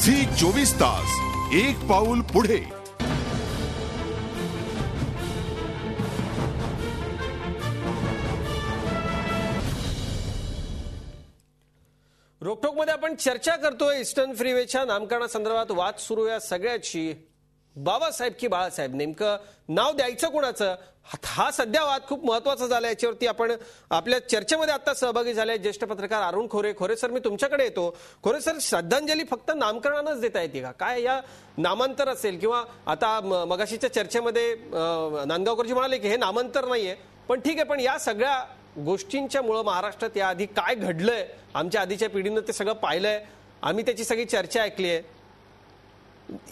Zee 24 तास, एक पाऊल पुढे. रोकटोकमध्ये आपण चर्चा करतोय ईस्टर्न फ्रीवेच्या नामकरणासंदर्भात वाद सुरू या सगळ्याची. बाबासाहेब की बाळासाहेब, नेमकं नाव द्यायचं कोणाचं, हा सध्या वाद खूप महत्वाचा झाला. याच्यावरती आपण आपल्या चर्चेमध्ये आता सहभागी झाले ज्येष्ठ पत्रकार अरुण खोरे. खोरे सर, मी तुमच्याकडे येतो. खोरे सर, श्रद्धांजली फक्त नामकरणानंच देता येते का? काय या नामांतर असेल किंवा आता मगाशीच्या चर्चेमध्ये नांदगावकरजी म्हणाले की हे नामांतर नाहीये, पण ठीक आहे, पण या सगळ्या गोष्टींच्या मुळे महाराष्ट्रात याआधी काय घडलंय, आमच्या आधीच्या पिढीनं ते सगळं पाहिलंय, आम्ही त्याची सगळी चर्चा ऐकली आहे.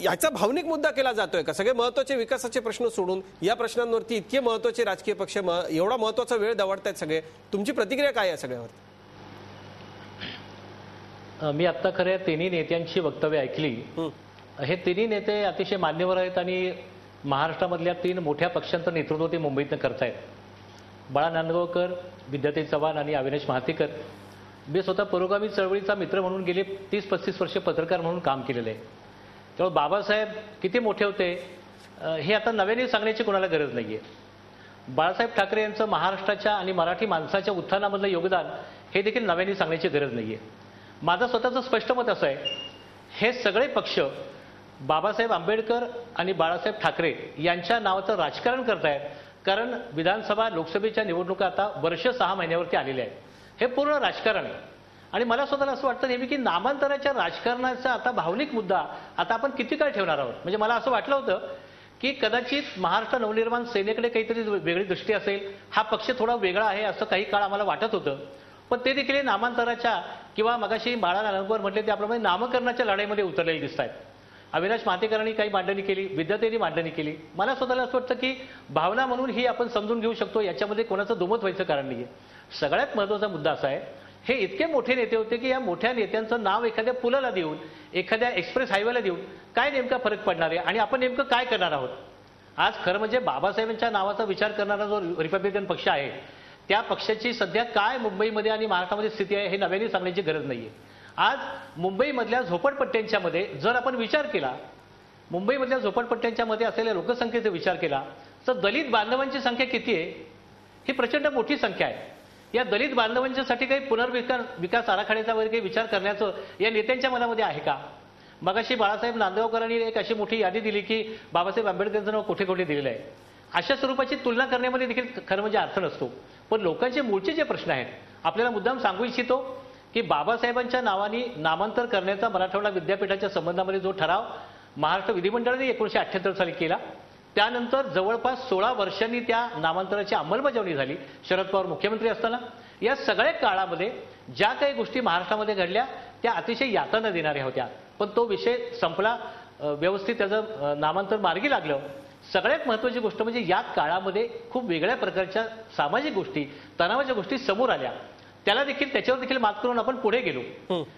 याचा भावनिक मुद्दा केला जातोय का? सगळे महत्वाचे विकासाचे प्रश्न सोडून या प्रश्नांवरती इतके महत्वाचे राजकीय पक्ष एवढा महत्वाचा वेळ दवडतायत सगळे. तुमची प्रतिक्रिया काय या सगळ्यावर? मी आता खऱ्या तिन्ही नेत्यांची वक्तव्य ऐकली. हे तिन्ही नेते अतिशय मान्यवर आहेत आणि महाराष्ट्रामधल्या 3 मोठ्या पक्षांचं नेतृत्व ते मुंबईतनं करतायत. बाळा नांदगावकर, विद्याताई चव्हाण आणि अविनाश महातेकर. मी स्वतः पुरोगामी चळवळीचा मित्र म्हणून गेले 30-35 वर्ष पत्रकार म्हणून काम केलेलं आहे. त्यामुळे बाबासाहेब किती मोठे होते हे आता नव्याने सांगण्याची कोणाला गरज नाहीये. बाळासाहेब ठाकरे यांचं महाराष्ट्राच्या आणि मराठी माणसाच्या उत्थानामधलं योगदान हे देखील नव्याने सांगण्याची गरज नाहीये. माझं स्वतःचं स्पष्ट मत असं आहे, हे सगळे पक्ष बाबासाहेब आंबेडकर आणि बाळासाहेब ठाकरे यांच्या नावाचं राजकारण करतायत. कारण विधानसभा लोकसभेच्या निवडणुका आता वर्ष 6 महिन्यावरती आलेल्या आहेत. हे पूर्ण राजकारण आहे. आणि मला स्वतःला असं वाटतं नेहमी की नामांतराच्या राजकारणाचा आता भावनिक मुद्दा आता आपण किती काळ ठेवणार आहोत. म्हणजे मला असं वाटलं होतं की कदाचित महाराष्ट्र नवनिर्माण सेनेकडे काहीतरी वेगळी दृष्टी असेल, हा पक्ष थोडा वेगळा आहे असं काही काळ आम्हाला वाटत होतं. पण ते देखील नामांतराच्या किंवा मगाशी बाळा नांदगावकर म्हटले त्याप्रमाणे नामकरणाच्या लढाईमध्ये उतरलेले दिसत आहेत. अविनाश महातेकरांनी काही मांडणी केली, विद्याताईंनी मांडणी केली. मला स्वतःला असं वाटतं की भावना म्हणून ही आपण समजून घेऊ शकतो, याच्यामध्ये कोणाचं दुमत व्हायचं कारण नाहीये. सगळ्यात महत्त्वाचा मुद्दा असा आहे, हे इतके मोठे नेते होते की या मोठ्या नेत्यांचं नाव एखाद्या पुलाला देऊन, एखाद्या एक्सप्रेस हायवेला देऊन काय नेमका फरक पडणार आहे आणि आपण नेमकं काय करणार आहोत. आज खरं म्हणजे बाबासाहेबांच्या नावाचा विचार करणारा जो रिपब्लिकन पक्ष आहे, त्या पक्षाची सध्या काय मुंबईमध्ये आणि महाराष्ट्रामध्ये स्थिती आहे हे नव्याने सांगण्याची गरज नाहीये. आज मुंबईमधल्या झोपडपट्ट्यांच्या मध्ये जर आपण विचार केला, मुंबईमधल्या झोपडपट्ट्यांच्या मध्ये असलेल्या लोकसंख्येचा विचार केला तर दलित बांधवांची संख्या किती आहे? ही प्रचंड मोठी संख्या आहे. या दलित बांधवांच्यासाठी काही पुनर्विकास आराखड्याचा वगैरे काही विचार करण्याचं या नेत्यांच्या मनामध्ये आहे का? मगाशी बाळासाहेब नांदगावकरांनी एक अशी मोठी यादी दिली की बाबासाहेब आंबेडकरांचं नाव कुठे कुठे दिलेलं आहे. अशा स्वरूपाची तुलना करण्यामध्ये देखील खरं म्हणजे अर्थ नसतो. पण लोकांचे मूळचे जे प्रश्न आहेत, आपल्याला मुद्दाम सांगू इच्छितो की बाबासाहेबांच्या नावाने नामांतर करण्याचा मराठवाडा विद्यापीठाच्या संबंधामध्ये जो ठराव महाराष्ट्र विधिमंडळाने 1978 साली केला, त्यानंतर जवळपास 16 वर्षांनी त्या नामांतराची अंमलबजावणी झाली शरद पवार मुख्यमंत्री असताना. या सगळ्या काळामध्ये ज्या काही गोष्टी महाराष्ट्रामध्ये घडल्या त्या अतिशय यातना देणाऱ्या होत्या. पण तो विषय संपला, व्यवस्थित त्याचं नामांतर मार्गी लागलं. सगळ्यात महत्त्वाची गोष्ट म्हणजे या काळामध्ये खूप वेगळ्या प्रकारच्या सामाजिक गोष्टी, तणावाच्या गोष्टी समोर आल्या. त्याच्यावर देखील मात करून आपण पुढे गेलो.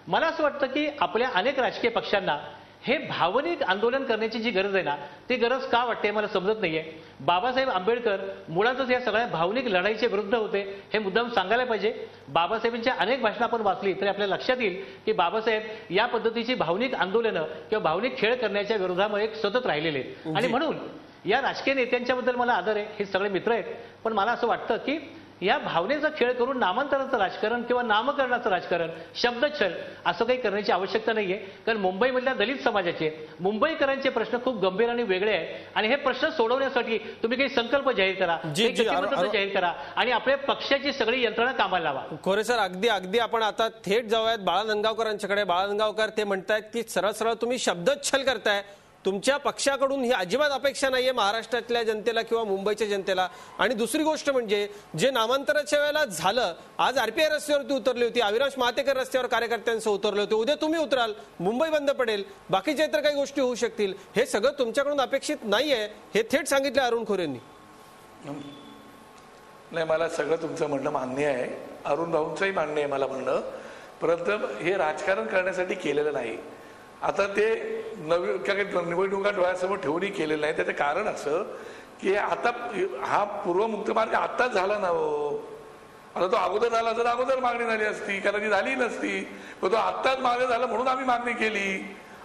मला असं वाटतं की आपल्या अनेक राजकीय पक्षांना हे भावनिक आंदोलन करण्याची जी गरज आहे ना, ती गरज का वाटते मला समजत नाहीये. बाबासाहेब आंबेडकर मुळातच या सगळ्या भावनिक लढाईच्या विरुद्ध होते, हे मुद्दाम सांगायला पाहिजे. बाबासाहेबांच्या अनेक भाषणं आपण वाचली तरी आपल्या लक्षात येईल की बाबासाहेब या पद्धतीची भावनिक आंदोलनं किंवा भावनिक खेळ करण्याच्या विरोधामध्ये सतत राहिलेले आहेत. आणि म्हणून या राजकीय नेत्यांच्याबद्दल मला आदर आहे, हे सगळे मित्र आहेत. पण मला असं वाटतं की या भावनेचा खेळ करून नामांतराचं राजकारण किंवा नामकरणाचं राजकारण, शब्दच्छल असं काही करण्याची आवश्यकता नाहीये. कारण मुंबईमधल्या दलित समाजाचे, मुंबईकरांचे प्रश्न खूप गंभीर आणि वेगळे आहेत आणि हे प्रश्न सोडवण्यासाठी तुम्ही काही संकल्प जाहीर करा, जाहीर करा आणि आपल्या पक्षाची सगळी यंत्रणा कामाला लावा. खोरे सर, अगदी आपण आता थेट जाऊयात बाळा नांदगावकरांच्याकडे. बाळा नांदगावकर ते म्हणतायत की सरळ तुम्ही शब्दच्छल करताय, तुमच्या पक्षाकडून ही अजिबात अपेक्षा नाहीये महाराष्ट्रातल्या जनतेला किंवा मुंबईच्या जनतेला. आणि दुसरी गोष्ट म्हणजे जे नामांतराच्या वेळेला झालं, आज आरपीआय रस्त्यावरती उतरली होती, अविनाश महातेकर रस्त्यावर कार्यकर्त्यांसह उतरले होते, उद्या तुम्ही उतराल, मुंबई बंद पडेल, बाकीच्या इतर काही गोष्टी होऊ शकतील. हे सगळं तुमच्याकडून अपेक्षित नाहीये, हे थेट सांगितलं अरुण खोरेंनी. नाही, मला सगळं तुमचं म्हणणं मान्य आहे, अरुण भाऊंचंही मान्य आहे मला म्हणणं, परंतु हे राजकारण करण्यासाठी केलेलं नाही. आता ते निवडणुका डोळ्यासमोर ठेवूनही केलेलं नाही. त्याचं कारण असं की आता हा पूर्व मुक्त मार्ग आत्ताच झाला ना हो. आता तो अगोदर झाला तर अगोदर मागणी झाली असती, कदाचित झाली नसती, पण तो आत्ताच मागणी झाला म्हणून आम्ही मागणी केली.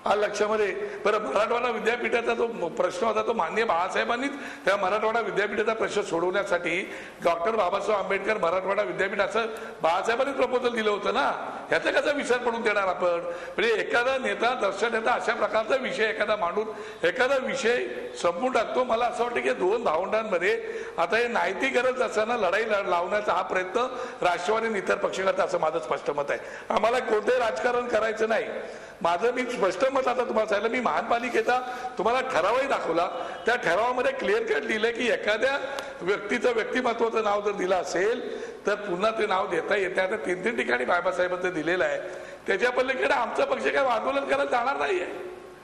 आज लक्षामध्ये. बरं, मराठवाडा विद्यापीठाचा जो प्रश्न होता तो माननीय बाळासाहेबांनीच त्या मराठवाडा विद्यापीठाचा प्रश्न सोडवण्यासाठी डॉक्टर बाबासाहेब आंबेडकर मराठवाडा विद्यापीठ असं बाळासाहेबांनी प्रपोजल दिलं होतं ना. ह्याचा कसा विचार पडून देणार आपण? म्हणजे एखादा नेता दर्शन नेता अशा प्रकारचा विषय एखादा मांडून एखादा विषय संपून टाकतो. मला असं वाटतं की दोन भावंडांमध्ये आता हे नाहीती गरज असताना लढाई लावण्याचा हा प्रयत्न राष्ट्रवादी आणि इतर पक्ष करतात असं माझं स्पष्ट मत आहे. आम्हाला कोणतेही राजकारण करायचं नाही. माझं मी स्पष्ट मत आता तुम्हाला सांगितलं. मी महानपालिकेचा तुम्हाला ठरावही दाखवला. त्या ठरावामध्ये क्लिअर कट लिहिलंय की एखाद्या व्यक्तीचं व्यक्तिमत्वाचं नाव जर दिलं असेल तर पुन्हा ते नाव देता येते. आता 3 ठिकाणी बाबासाहेबांचं दिलेलं आहे. त्याच्या पलीकडे आमचा पक्ष काय आंदोलन करायला जाणार नाहीये.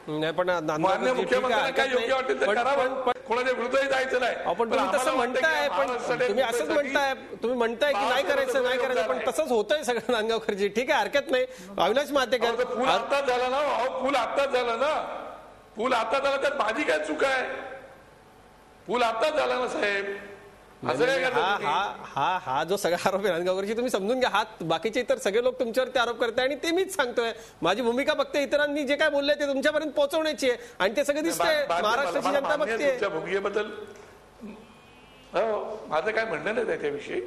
नाही पण मान्य मुख्यमंत्र्यांना काय योग्य वाटेल तर करावं. कोणाच्या विरुद्धही जायचं नाही. आपण तुम्ही तसं म्हणताय, पण तुम्ही असंच म्हणताय, तुम्ही म्हणताय की नाही करायचं, पण तसंच होतंय सगळं नांदगावकरजी. ठीक आहे, हरकत नाही. अविनाश महातेकर, पूल आत्ताच झाला ना. पूल आत्ताच झाला ना. पूल आत्ताच झाला तर माझी काय चूक आहे? पूल आत्ताच झाला ना साहेब. हा जो सगळा आरोप आहे नांदगावकरजी, तुम्ही समजून घ्या. हात बाकीचे इतर सगळे लोक तुमच्यावरती आरोप करताय आणि ते मीच सांगतोय. माझी भूमिका फक्त इतरांनी जे काय बोलले ते तुमच्यापर्यंत पोहोचवण्याची आहे आणि ते सगळं दिसतंय. महाराष्ट्राची जनता बघते. तुमच्या भूमिकेबद्दल माझं काय म्हणणं नाही त्याच्याविषयी.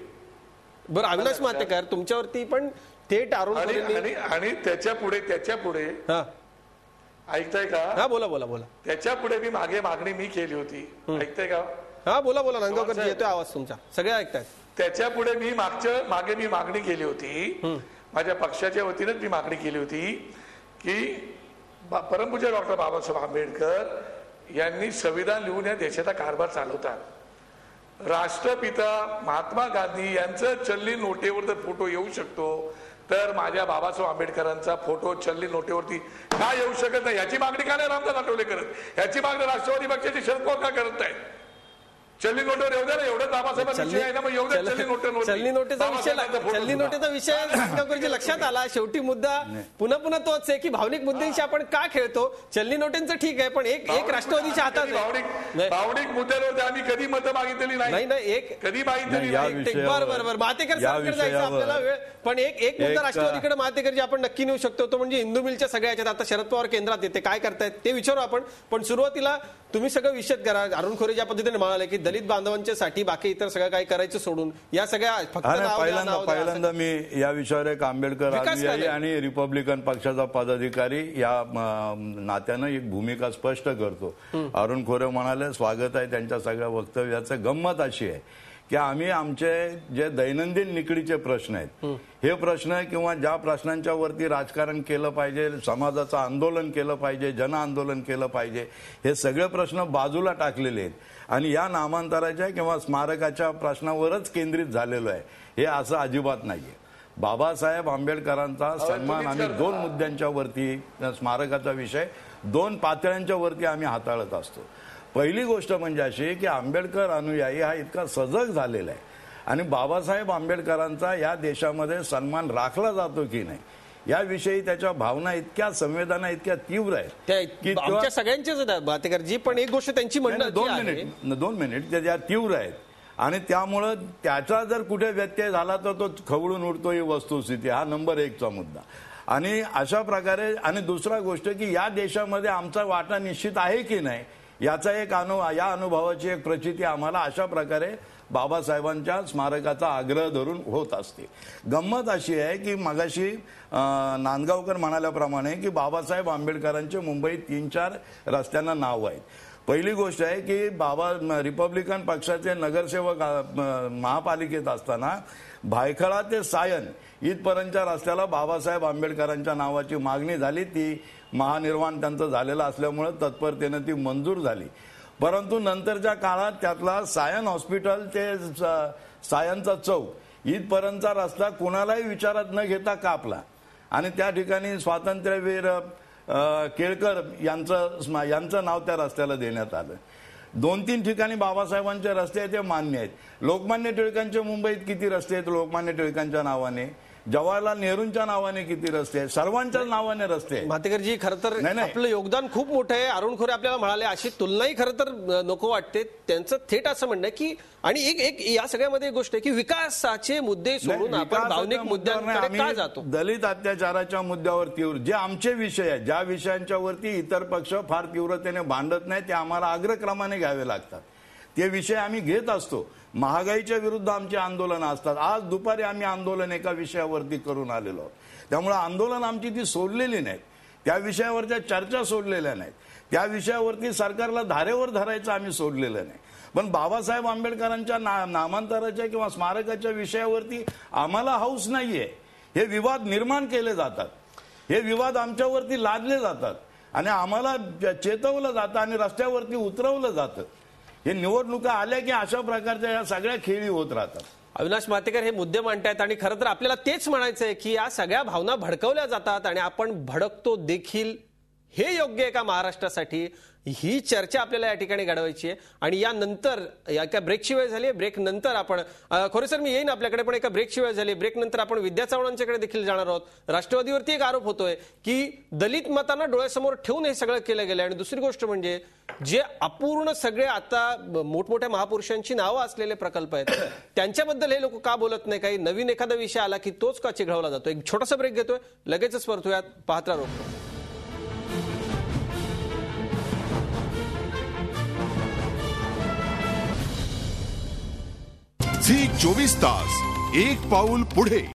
बरं, अविनाश महातेकर, तुमच्यावरती पण थेट आरोप आणि त्याच्या पुढे ऐकताय का? हा, बोला. त्याच्या पुढे मी मागणी मी केली होती. ऐकताय का? हा, बोला नांदगावकरजी, येतोय आवाज तुमचा, सगळे ऐकतायत. त्याच्या पुढे मी मागे मी मागणी केली होती. माझ्या पक्षाच्या वतीनेच मी मागणी केली होती की परमपूज्य डॉक्टर बाबासाहेब आंबेडकर यांनी संविधान लिहून या देशाचा कारभार चालवतात. राष्ट्रपिता महात्मा गांधी यांचं चलनी नोटेवर जर फोटो येऊ शकतो तर माझ्या बाबासाहेब आंबेडकरांचा फोटो चलनी नोटेवरती का येऊ शकत नाही? याची मागणी का नाही रामदास आठवले करत? याची मागणी राष्ट्रवादी पक्षाची शरद पवार का करत नाही? चलनी नोटेवर येऊ द्या ना. एवढं बाबासाहेबांचा विषय आहे ना, मग येऊ द्या चलनी नोटेचा विषय नांदगावकरजी लक्षात आला. शेवटी मुद्दा पुन्हा तोच आहे की भावनिक मुद्द्यांशी आपण का खेळतो? चलनी नोटेंचं ठीक आहे, पण एक राष्ट्रवादीच्या हातात भावनिक मुद्द्यांवर आम्ही कधी मतं मागितलेली नाही. एक कधी मागितलेली नाही. बरोबर. मातेकर साहेबांकडे जायचं आपल्याला वेळ, पण एक मुद्दा राष्ट्रवादीकडे मातेकरजी आपण नक्की नेऊ शकतो. तो म्हणजे हिंदू मिलच्या सगळ्या याच्यात आता शरद पवार केंद्रात येते, काय करतायत ते विचारू आपण. पण सुरुवातीला तुम्ही सगळं विषद करा. अरुण खोरे ज्या पद्धतीने म्हणाले की दलित बांधवांच्या साठी बाकी इतर सगळं काही करायचं सोडून या सगळ्या फक्त पहिल्यांदा मी या विषयावर एक आंबेडकर अनुयायी आणि रिपब्लिकन पक्षाचा पदाधिकारी या नात्यानं एक भूमिका स्पष्ट करतो. अरुण खोरे म्हणाले स्वागत आहे त्यांच्या सगळ्या वक्तव्याचं. गंमत अशी आहे की आम्ही आमचे जे दैनंदिन निकडीचे प्रश्न आहेत, हे प्रश्न किंवा ज्या प्रश्नांच्या वरती राजकारण केलं पाहिजे, समाजाचं आंदोलन केलं पाहिजे, जन आंदोलन केलं पाहिजे, हे सगळे प्रश्न बाजूला टाकलेले आहेत आणि या नामांतराच्या किंवा स्मारकाच्या प्रश्नावरच केंद्रित झालेलो आहे. हे असं अजिबात नाहीये. बाबासाहेब आंबेडकरांचा सन्मान आम्ही 2 मुद्द्यांच्या वरती, स्मारकाचा विषय 2 पातळ्यांच्या वरती आम्ही हाताळत असतो. पहिली गोष्ट म्हणजे अशी की आंबेडकर अनुयायी हा इतका सजग झालेला आहे आणि बाबासाहेब आंबेडकरांचा या देशामध्ये सन्मान राखला जातो की नाही याविषयी त्याच्या भावना इतक्या, संवेदना इतक्या तीव्र आहेत की आमच्या सगळ्यांचेच बातेकरजी. पण एक गोष्ट त्यांची म्हणणं 2 मिनिट त्या तीव्र आहेत आणि त्यामुळं त्याचा जर कुठे व्यत्यय झाला तर तो खवळून उडतो, ही वस्तुस्थिती. हा नंबर 1चा मुद्दा. आणि अशा प्रकारे, आणि दुसरा गोष्ट की या देशामध्ये आमचा वाटा निश्चित आहे की नाही याचा एक या अनुभवाची एक प्रचिती आम्हाला अशा प्रकारे बाबासाहेबांच्या स्मारकाचा आग्रह धरून होत असते. गंमत अशी आहे की मगाशी नांदगावकर म्हणाल्याप्रमाणे की बाबासाहेब आंबेडकरांचे मुंबईत 3-4 रस्त्यांना नाव आहेत. पहिली गोष्ट आहे की रिपब्लिकन पक्षाचे नगरसेवक महापालिकेत असताना भायखळा ते सायन इथपर्यंतच्या रस्त्याला बाबासाहेब आंबेडकरांच्या नावाची मागणी झाली. ती महानिर्वाण त्यांचं झालेलं असल्यामुळे तत्परतेनं ती मंजूर झाली. परंतु नंतरच्या काळात त्यातला सायन हॉस्पिटल ते सायनचा चौक इथपर्यंतचा रस्ता कुणालाही विचारात न घेता कापला आणि त्या ठिकाणी स्वातंत्र्यवीर केळकर यांचं नाव त्या रस्त्याला देण्यात आलं. 2-3 ठिकाणी बाबासाहेबांचे रस्ते ते मान्य आहेत. लोकमान्य टिळकांचे मुंबईत किती रस्ते आहेत लोकमान्य टिळकांच्या नावाने? जवाहरलाल नेहरूंच्या नावाने किती रस्ते आहेत, सर्वांच्याच नावाने रस्ते आहेत. मातेकरजी खरं तर नाही. आपलं योगदान खूप मोठं आहे. अरुण खोरे आपल्याला म्हणाले अशी तुलनाही खरं तर नको वाटते. त्यांचं थेट असं म्हणणं की आणि एक या सगळ्यामध्ये एक गोष्ट आहे की विकासाचे मुद्दे सोडून आपण भावनिक मुद्द्यांकडे का जातो. दलित अत्याचाराच्या मुद्द्यावर तीव्र जे आमचे विषय आहेत, ज्या विषयांच्या वरती इतर पक्ष फार तीव्रतेने भांडत नाही, ते आम्हाला अग्रक्रमाने घ्यावे लागतात. ते विषय आम्ही घेत असतो. महागाईच्या विरुद्ध आमची आंदोलनं असतात. आज दुपारी आम्ही आंदोलन एका विषयावरती करून आलेलो आहोत. त्यामुळे आंदोलन आमची ती सोडलेली नाहीत, त्या विषयावरच्या चर्चा सोडलेल्या नाहीत, त्या विषयावरती सरकारला धारेवर धरायचं आम्ही सोडलेलं नाही. पण बाबासाहेब आंबेडकरांच्या नामांतराच्या किंवा स्मारकाच्या विषयावरती आम्हाला हौस नाहीये. हे विवाद निर्माण केले जातात, हे विवाद आमच्यावरती लादले जातात आणि आम्हाला चेतवलं जातं आणि रस्त्यावरती उतरवलं जातं. हे निवडणुका आल्या की अशा प्रकारच्या या सगळ्या खेळी होत राहतात. अविनाश मातेकर हे मुद्दे मांडतायत आणि खरं तर आपल्याला तेच म्हणायचं आहे की या सगळ्या भावना भडकवल्या जातात आणि आपण भडकतो देखील. हे योग्य आहे का महाराष्ट्रासाठी? ही चर्चा आपल्याला या ठिकाणी घडवायची आहे. आणि यानंतर एका ब्रेकची वेळ झाली आहे. ब्रेक नंतर आपण खोरे सर मी येईन आपल्याकडे, पण एका ब्रेकची वेळ झाली. ब्रेक नंतर आपण विद्या चव्हाणांच्याकडे देखील जाणार आहोत. राष्ट्रवादीवरती एक आरोप होतोय की दलित मतांना डोळ्यासमोर ठेवून हे सगळं केलं गेलं. आणि दुसरी गोष्ट म्हणजे जे अपूर्ण सगळे आता मोठमोठ्या महापुरुषांची नावं असलेले प्रकल्प आहेत त्यांच्याबद्दल हे लोक का बोलत नाही? काही नवीन एखादा विषय आला की तोच का चिघळवला जातो? एक छोटासा ब्रेक घेतोय, लगेचच परतूयात. पाहत राहा. झी 24 तास एक पाऊल पुढे.